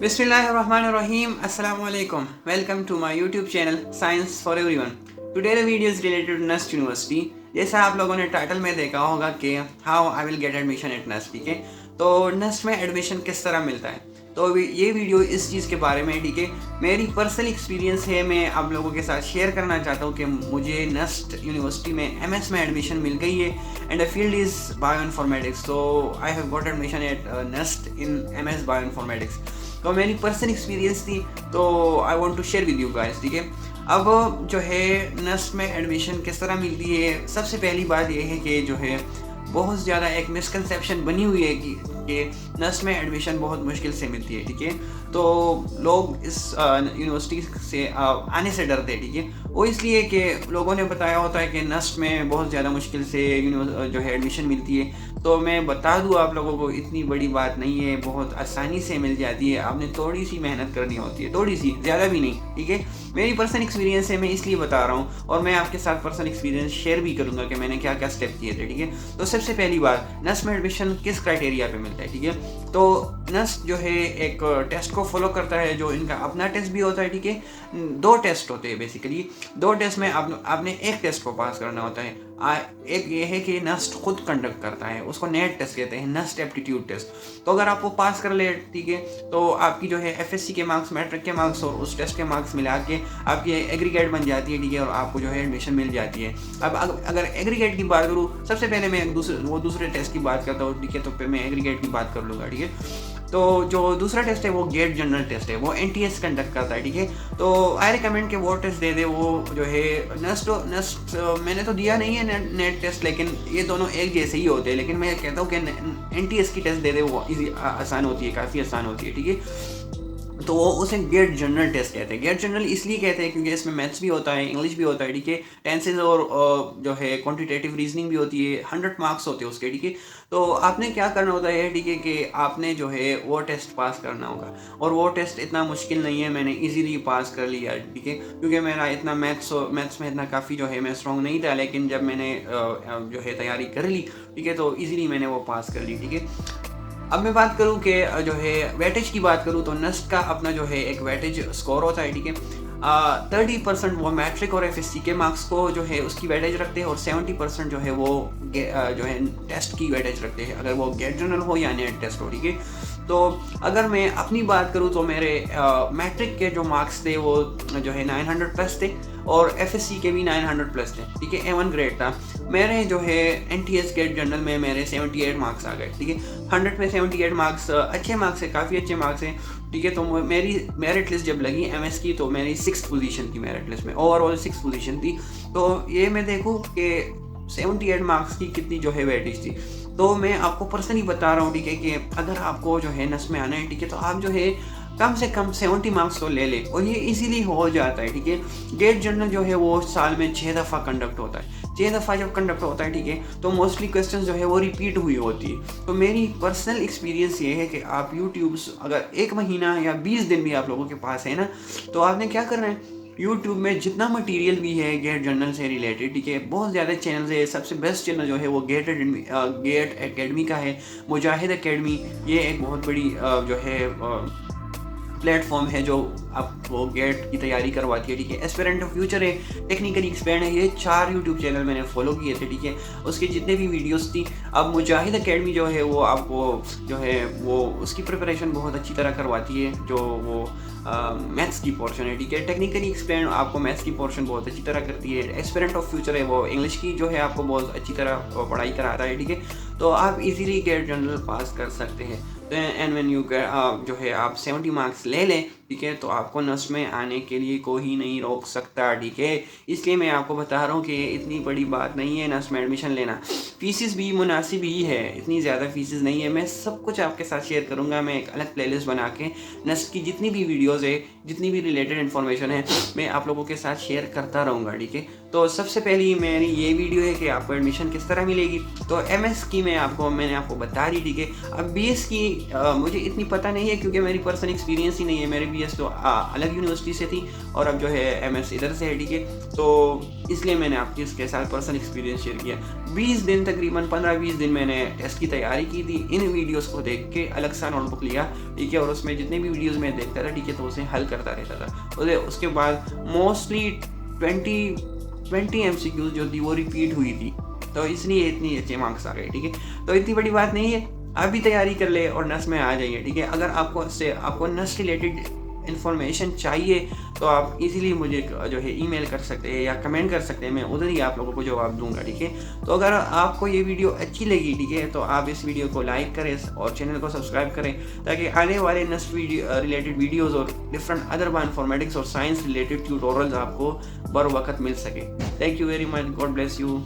Bismillahirrahmanirrahim. Assalamu alaikum. Welcome to my YouTube channel Science for Everyone. Today the video is related to NUST University. जैसा आप लोगों ने title में देखा होगा कि how I will get admission at NUST, ठीक है। तो NUST में एडमिशन किस तरह मिलता है, तो ये वीडियो इस चीज़ के बारे में, ठीक है। मेरी पर्सनल एक्सपीरियंस है, मैं आप लोगों के साथ शेयर करना चाहता हूँ कि मुझे NUST यूनिवर्सिटी में MS में एडमिशन मिल गई है and the field is bioinformatics. So I have got admission at NUST in MS bioinformatics. तो मेरी पर्सनल एक्सपीरियंस थी, तो I want to share with you guys, ठीक है। अब जो है NUST में एडमिशन किस तरह मिलती है, सबसे पहली बात यह है कि जो है बहुत ज़्यादा एक मिसकंसेप्शन बनी हुई है कि NUST में एडमिशन बहुत मुश्किल से मिलती है, ठीक है। तो लोग इस यूनिवर्सिटी से आने से डरते हैं, ठीक है। वो इसलिए कि लोगों ने बताया होता है कि NUST में बहुत ज़्यादा मुश्किल से जो है एडमिशन मिलती है। तो मैं बता दूँ आप लोगों को, इतनी बड़ी बात नहीं है, बहुत आसानी से मिल जाती है। आपने थोड़ी सी मेहनत करनी होती है, थोड़ी सी, ज़्यादा भी नहीं, ठीक है। मेरी पर्सनल एक्सपीरियंस है, मैं इसलिए बता रहा हूँ और मैं आपके साथ पर्सनल एक्सपीरियंस शेयर भी करूँगा कि मैंने क्या क्या स्टेप किए थे, ठीक है। तो सबसे पहली बात, NUST में एडमिशन किस क्राइटेरिया पे मिलता है, ठीक है। तो NUST जो है एक टेस्ट को फॉलो करता है, जो इनका अपना टेस्ट भी होता है, ठीक है। दो टेस्ट होते हैं बेसिकली, दो टेस्ट में आपने एक टेस्ट को पास करना होता है। एक ये है कि NUST खुद कंडक्ट करता है, उसको नेट टेस्ट कहते हैं, NUST एप्टीट्यूड टेस्ट। तो अगर आप वो पास कर ले, ठीक है, तो आपकी जो है FSC के मार्क्स, मैट्रिक के मार्क्स और उस टेस्ट के मार्क्स मिला के आपकी एग्रीगेट बन जाती है, ठीक है, और आपको जो है एडमिशन मिल जाती है। अब अगर एग्रीगेट की बात करूँ, सबसे पहले मैं दूसरे टेस्ट की बात करता हूँ, ठीक है। तो फिर मैं एग्रीगेट की बात कर लूँगा, ठीक है। तो जो दूसरा टेस्ट है वो गेट जनरल टेस्ट है, वो NTS कंडक्ट करता है, ठीक है। तो आई रिकमेंड कि वो टेस्ट दे दे। वो जो है NUST मैंने तो दिया नहीं है नेट टेस्ट, लेकिन ये दोनों एक जैसे ही होते हैं, लेकिन मैं कहता हूँ कि NTS की टेस्ट दे दे, वो इजी आसान होती है, काफ़ी आसान होती है, ठीक है। तो वो उसे गेट जनरल टेस्ट कहते हैं। गेट जनरल इसलिए कहते हैं क्योंकि इसमें मैथ्स भी होता है, इंग्लिश भी होता है, ठीक है, टेंसेज और जो है क्वांटिटेटिव रीजनिंग भी होती है, 100 मार्क्स होते हैं उसके, ठीक है। तो आपने क्या करना होता है, ठीक है, कि आपने जो है वो टेस्ट पास करना होगा, और वो टेस्ट इतना मुश्किल नहीं है, मैंने इजीली पास कर लिया, ठीक है, क्योंकि मेरा इतना मैथ्स में इतना काफ़ी जो है मैं स्ट्रॉन्ग नहीं था, लेकिन जब मैंने जो है तैयारी कर ली, ठीक है, तो ईजिली मैंने वो पास कर ली, ठीक है। अब मैं बात करूं कि जो है वेटेज की बात करूं, तो NUST का अपना जो है एक वेटेज स्कोर होता है, ठीक है। 30% वो मैट्रिक और FSC के मार्क्स को जो है उसकी वेटेज रखते हैं, और 70% जो है वो जो है टेस्ट की वेटेज रखते हैं, अगर वो गेट जनरल हो या नेट टेस्ट हो, ठीक है। तो अगर मैं अपनी बात करूं तो मेरे मैट्रिक के जो मार्क्स थे वो जो है 900 प्लस थे, और FSC के भी 900 प्लस थे, ठीक है, A1 ग्रेड था। मेरे जो है NTS गेट जनरल में मेरे 78 मार्क्स आ गए, ठीक है। 100 में 78 मार्क्स अच्छे मार्क्स है, काफ़ी अच्छे मार्क्स हैं, ठीक है। तो मेरी मेरिट लिस्ट जब लगी MS की, तो मेरी 6th पोजीशन थी मेरिट लिस्ट में, ओवरऑल 6th पोजीशन थी। तो ये मैं देखूँ कि 78 मार्क्स की कितनी जो है वेटेज थी। तो मैं आपको पर्सनली बता रहा हूँ, ठीक है, कि अगर आपको जो है NUST में आना है, ठीक है, तो आप जो है कम से कम 70 मार्क्स तो ले ले, और ये इजीली हो जाता है, ठीक है। गेट जनरल जो है वो साल में 6 दफ़ा कंडक्ट होता है, 6 दफ़ा जब कंडक्ट होता है, ठीक है, तो मोस्टली क्वेश्चन जो है वो रिपीट हुई होती है। तो मेरी पर्सनल एक्सपीरियंस ये है कि आप यूट्यूब अगर 1 महीना या 20 दिन भी आप लोगों के पास है ना, तो आपने क्या करना है, यूट्यूब में जितना मटेरियल भी है गेट जनरल से रिलेटेड, ठीक है, बहुत ज़्यादा चैनल्स है। सबसे बेस्ट चैनल जो है वो गेट एकेडमी का है, मुजाहिद एकेडमी। ये एक बहुत बड़ी जो है प्लेटफॉर्म है जो आपको गेट की तैयारी करवाती है, ठीक है। एस्पिरेंट ऑफ फ्यूचर है, टेक्निकली एक्सपर्ट है, ये 4 यूट्यूब चैनल मैंने फॉलो किए थे, ठीक है, उसके जितने भी वीडियोस थी। अब मुजाहिद एकेडमी जो है वो आपको जो है वो उसकी प्रिपरेशन बहुत अच्छी तरह करवाती है, जो वो मैथ्स की पोर्शन है, ठीक है। टेक्निकली एक्सपर्ट आपको मैथ्स की पोर्शन बहुत अच्छी तरह करती है। एस्पिरेंट ऑफ फ्यूचर है, वो इंग्लिश की जो है आपको बहुत अच्छी तरह पढ़ाई कराता है, ठीक है। तो आप इजीली गेट जनरल पास कर सकते हैं। तो एंड व्हेन यू जो है आप 70 मार्क्स ले लें, ठीक है, तो आपको NUST में आने के लिए कोई नहीं रोक सकता, ठीक है। इसलिए मैं आपको बता रहा हूँ कि इतनी बड़ी बात नहीं है NUST में एडमिशन लेना। फीसिस भी मुनासिब ही है, इतनी ज़्यादा फीसिस नहीं है। मैं सब कुछ आपके साथ शेयर करूँगा, मैं एक अलग प्लेलिस्ट बना के NUST की जितनी भी वीडियोज़ है, जितनी भी रिलेटेड इन्फॉर्मेशन है, मैं आप लोगों के साथ शेयर करता रहूँगा, ठीक है। तो सबसे पहली मेरी ये वीडियो है कि आपको एडमिशन किस तरह मिलेगी। तो MS की मैंने आपको बता दी, ठीक है। अब BS की मुझे इतनी पता नहीं है, क्योंकि मेरी पर्सनल एक्सपीरियंस ही नहीं है। मेरे MBBS तो अलग यूनिवर्सिटी से थी और अब जो है MS इधर से है, ठीक है। तो इसलिए मैंने आपके इसके साथ पर्सनल एक्सपीरियंस शेयर किया। 20 दिन तकरीबन 15-20 दिन मैंने टेस्ट की तैयारी की थी, इन वीडियोस को देख के अलग सा नोटबुक लिया, ठीक है, और उसमें जितने भी वीडियोस मैं देखता था, ठीक है, तो उसे हल करता रहता था। उसके बाद मोस्टली 20 MCQs जो थी वो रिपीट हुई थी, तो इसलिए इतनी अच्छे मार्क्स आ गए, ठीक है। तो इतनी बड़ी बात नहीं है, आप भी तैयारी कर ले और नस में आ जाइए, ठीक है। अगर आपको नस रिलेटेड इन्फॉर्मेशन चाहिए तो आप इजीली मुझे जो है ईमेल कर सकते हैं या कमेंट कर सकते हैं, मैं उधर ही आप लोगों को जवाब दूंगा, ठीक है। तो अगर आपको ये वीडियो अच्छी लगी, ठीक है, तो आप इस वीडियो को लाइक करें और चैनल को सब्सक्राइब करें ताकि आने वाले नस रिलेटेड वीडियोज़ और डिफरेंट अदर बायोइन्फॉर्मेटिक्स और साइंस रिलेटेड ट्यूटोरियल्स आपको बर वक्त मिल सके। Thank you very much, God bless you.